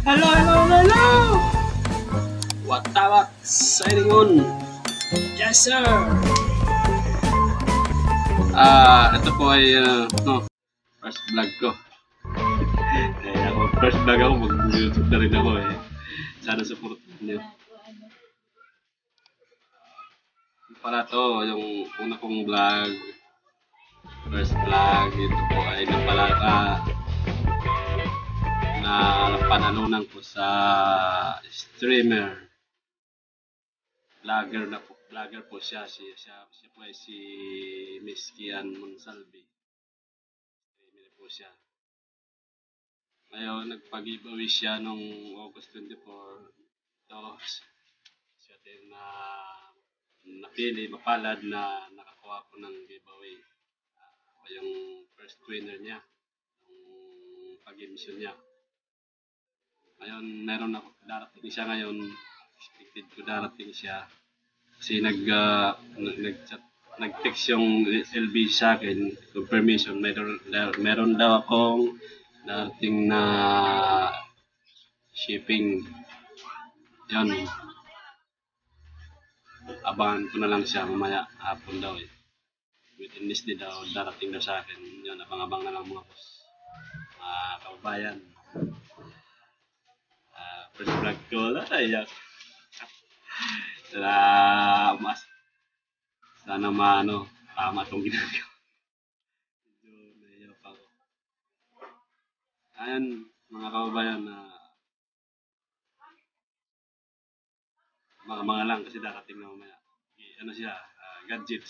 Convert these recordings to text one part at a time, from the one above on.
Hello, hello, hello! What signing on? Yes, sir! Ito po ay, first vlog ko. First vlog ako, mag-YouTube na rin ako eh. Sana supportan niyo. Para to, yung una kong vlog. First vlog, ito po ay napalaka na panalunan ko sa streamer. Vlogger po siya. Siya po ay si Miss Kian Monsalve. Streamer po siya. Ngayon, nagpag-giveaway siya nung August 24. Ito, siya din na napili, mapalad na nakakuha ko ng giveaway. Yung first winner niya, yung pag-emission niya. Ngayon, meron ako, darating siya ngayon. Expected ko darating siya. Kasi nag-text yung LB sa akin, confirmation. Meron daw akong darating na shipping. Yun. Abangan ko na lang siya mamaya hapon daw eh. Within this day daw, darating daw sa akin. Yun, abang-abang na lang mga boss. Kababayan. First vlog ko, naiyak. Sana tama itong ginagawa. Naiyak ako. Ayan, mga kababayan, mga lang kasi darating na mamaya. Ano siya, gadget.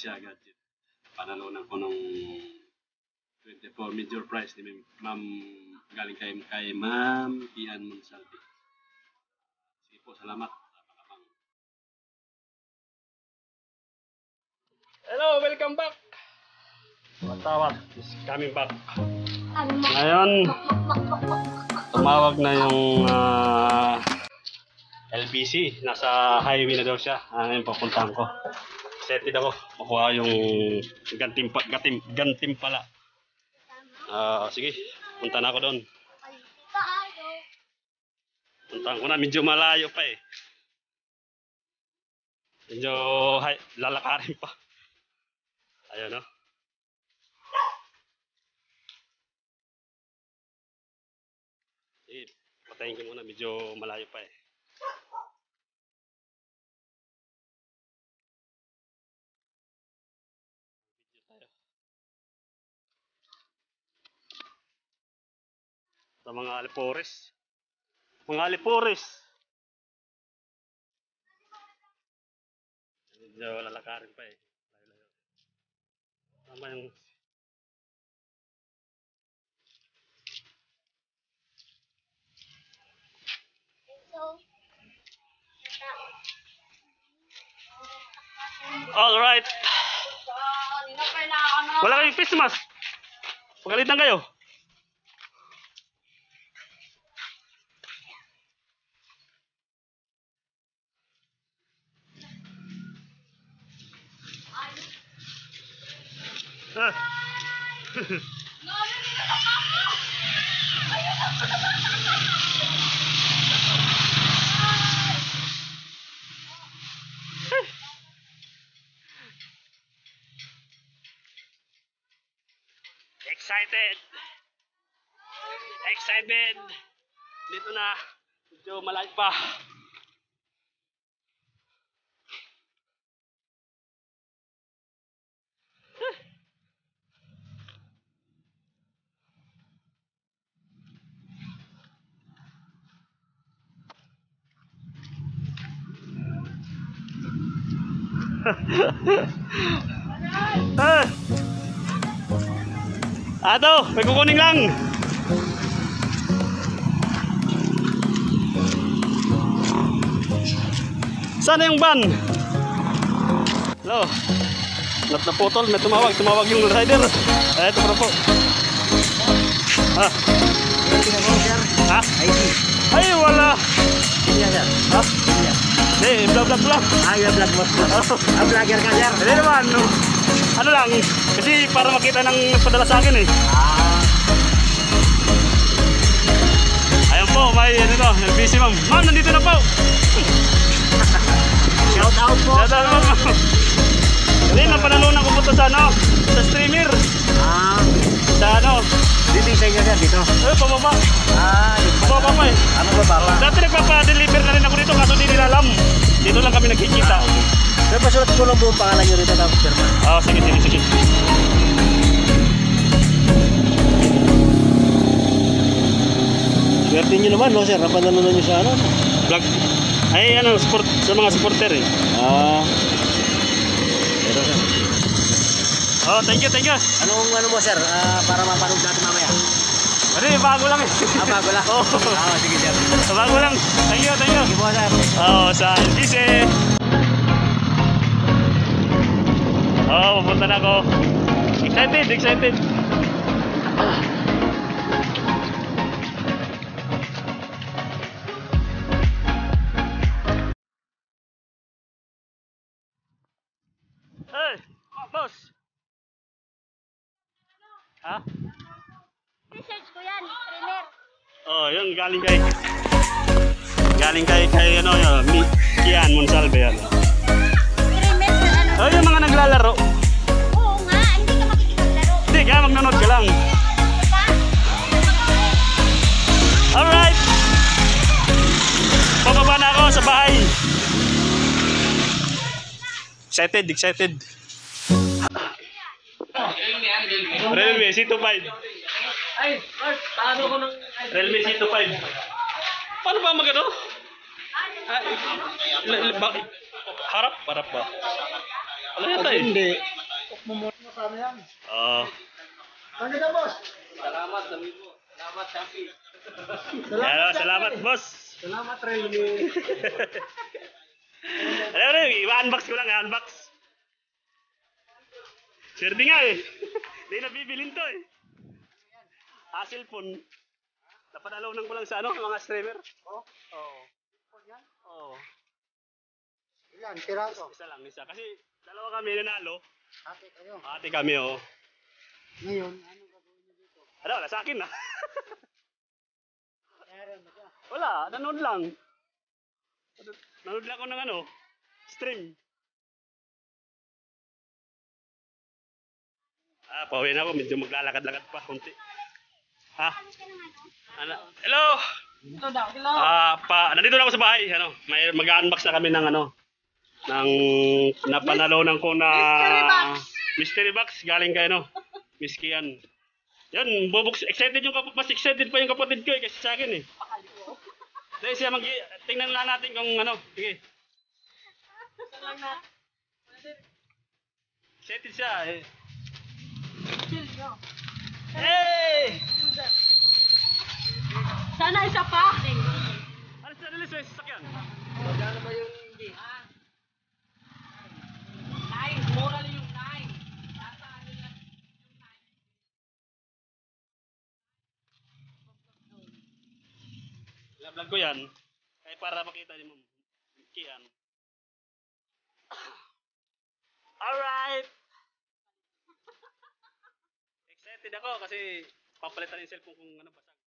Panalunan ko nung 24 major prize ni Ma'am, galing kay Ma'am Kian Monsalve. Sige po, salamat. Hello, welcome back. Watawat is coming back. Ngayon, tumawag na yung LBC. Nasa highway na daw siya. Ngayon papuntahan ko. Excited ako. Makuha yung gantimpala. Sige, punta na ako doon. Puntahan ko na. Medyo malayo pa eh. Medyo lalakarin pa. Ayun, no? Patayin ko muna. Medyo malayo pa eh. Sa mga alipores. Medyo lalakarin pa eh. Tama yung... Alright. Wala kayong face mask. Pagalitan kayo. Excited. Dito na. Medyo malayo pa. Ato, may kukunin lang. Sana yung van? Hello. Naputol, may tumawag yung rider. Ito pa po. Ha? Ay, wala. Ha? Hindi, vlog lang. Yung vlog mo. Vlogger ka, sir. Hindi naman, ano lang, kasi para makita ng padala sa akin eh. Ayan po, may ano to, busy ma'am. Ma'am, nandito na po. Shout out po. Shout out ma'am. Kanina panalunan ko po to sa ano, sa streamer. Ah, Sa ano, dito sa inyo sir, dito. pababa. Ah, dito. Pababa pa eh. Ano ba ba? Dati nagpapa-deliver na rin ako dito kaso di nila alam. Dito lang kami nagkikita. Sir, pasulat ko lang buong pangalan nyo rito tapos sir man. Oh, sige, sige, sige. Swerte nyo naman, no sir? Napanalunan nyo sa ano? Vlog. Ay, ano, support, sa mga supporter eh. Ah. Pero sir, Oh, thank you, thank you. anong ano mo sir? Para mapanood natin mamaya. Ano bago lang eh. Bago lang. Oo. Sige sir. Bago lang. Thank you, thank you. Sige po sir. Oh, sa LBC. Oh, pupunta na ako. Excited, excited. Hey, boss. Ha? Research ko yan, trainer. Oh, yun galing kay ano yun, Kian Monsalve yan. Trainer na ano? Oh, yung mga naglalaro. Oo nga, hindi ka makikipaglaro. Hindi ka, magnanood ka lang. Diba? Alright. Pababa na ako sa bahay. Excited, excited. Realme C25. Ay, paano ko nang... Realme C25. Paano ba magano? Harap ba? Wala yata eh. Hindi. Mumura mo sana yan. Ano ka boss? Salamat, sabi mo. Salamat, Shafi. Salamat, boss. Salamat, Relmi. Ano, i-unbox ko lang, i-unbox. Swerte nga eh. Hindi na bibilin to eh. Cellphone. Napadalaw ko lang sa ano, mga streamer. Oh? Oo. Yan? Oo. Ilan? Piraso? Isa lang, isa. Kasi dalawa kami nanalo. Ate kayo. Ate kami oh. Ngayon, ano gagawin niyo dito? Ano, wala sa akin na. Meron na siya. Wala, nanood lang. Nanood lang ako ng ano, stream. Pauwi na ako. Medyo maglalakad-lakad pa, konti. Ha? Ano? Hello! Ito daw, hello. Nandito na ako sa bahay. Ano, mag-unbox na kami ng ano, ng napanalunan ko na mystery box galing kay ano, Miss Kian. Yan, excited yung mas excited pa yung kapatid ko eh, kasi sa akin eh. Dahil siya tingnan lang natin kung ano, sige. Excited siya eh. Hey! Sana isa pa. Ano sa dalis may sasakyan? Magkano ba yung hindi? Nine, moral yung nine. Vlog ko yan. Kaya para makita ni Ma'am Kian. Alright! Excited ako kasi papalitan yung cellphone kung ano basag.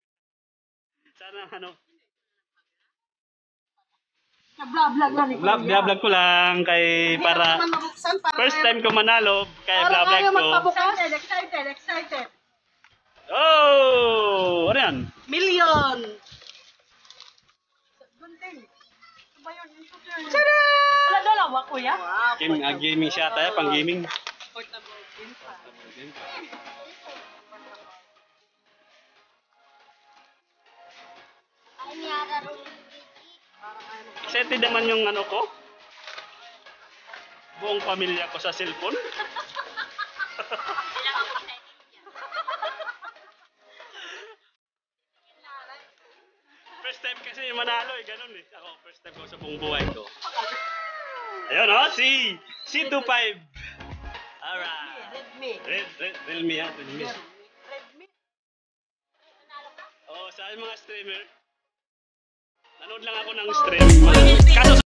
Sana ano. Nag-vlog lang ikaw. Vlog ko lang kay para first time ko manalo kaya vlog ko. Excited. Oh! Ano yan? Million. Gunting. Ano ba yun? Tada! Wala dalawa, kuya? Gaming siya tayo, pang gaming. Ay, niyara rin. Excited naman yung ano ko. Buong pamilya ko sa cellphone. First time kasi manalo eh, ganun eh. Ako, first time ko sa buong buhay ko. Ayun oh, C25. Alright. Redmi. Realme ha, Realme. Redmi. Oh, sa mga streamer. Nanood lang ako ng stream. Kaso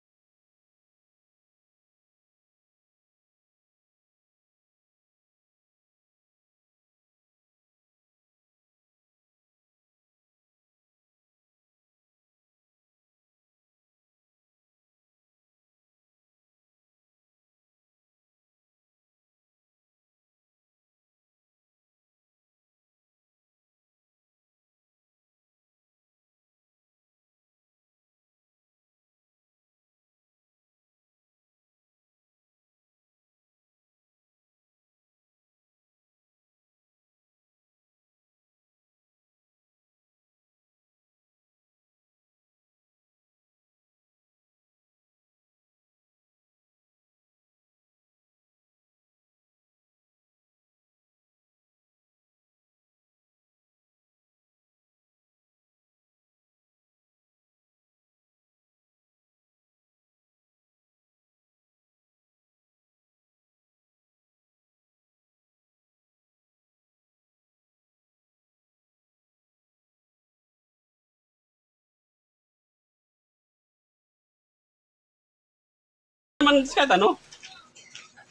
naman kahit ano.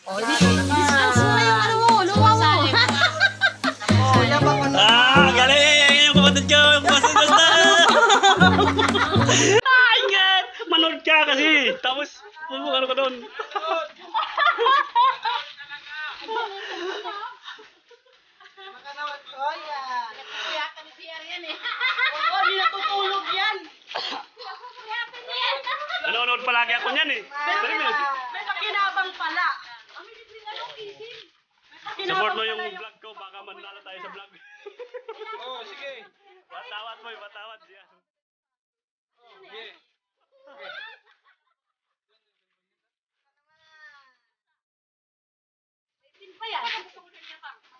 Discuss mo yung ano mo, luwa mo. Oh, yabang ka na. Ah, galing! Yung kapatid ko! Yung kapatid ko! Ay, nga! Manood ka kasi! Tapos, ano ka doon? Makanawat ko yan. Kuyakan ni Pierre yan eh. Oo, hindi natutulog yan. Kuyakan niya. Nanonood palagi ako niyan eh. Dali mo. May pakinabang pala. Support mo yung vlog ko, baka manalo tayo sa vlog. Oo, sige. Watawat mo, watawat siya. Sige. Tin pa yan.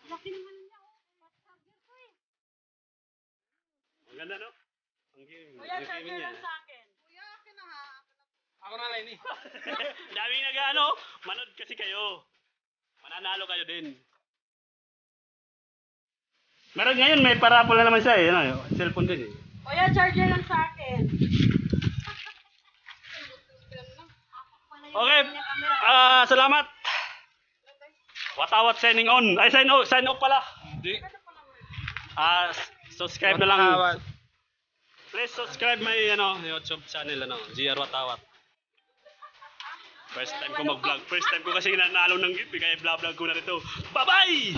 Laki naman niya. Ang ganda no? Ang gaming. Kuya, Ang gaming charger niya. lang sa akin. Kuya, akin na ha. Ako na lang eh. Daming nag-ano, manood kasi kayo. Mananalo kayo din. Meron ngayon, may parapol na naman siya eh. Ano, cellphone din eh. Kuya, charger lang sa akin. Okay, salamat. Watawat signing on. Ay, sign off pala. Subscribe na lang. Please subscribe my YouTube channel, GR Watawat. First time ko mag-vlog. First time ko kasi nanalo ng gift, kaya vlog ko na rito. Bye-bye!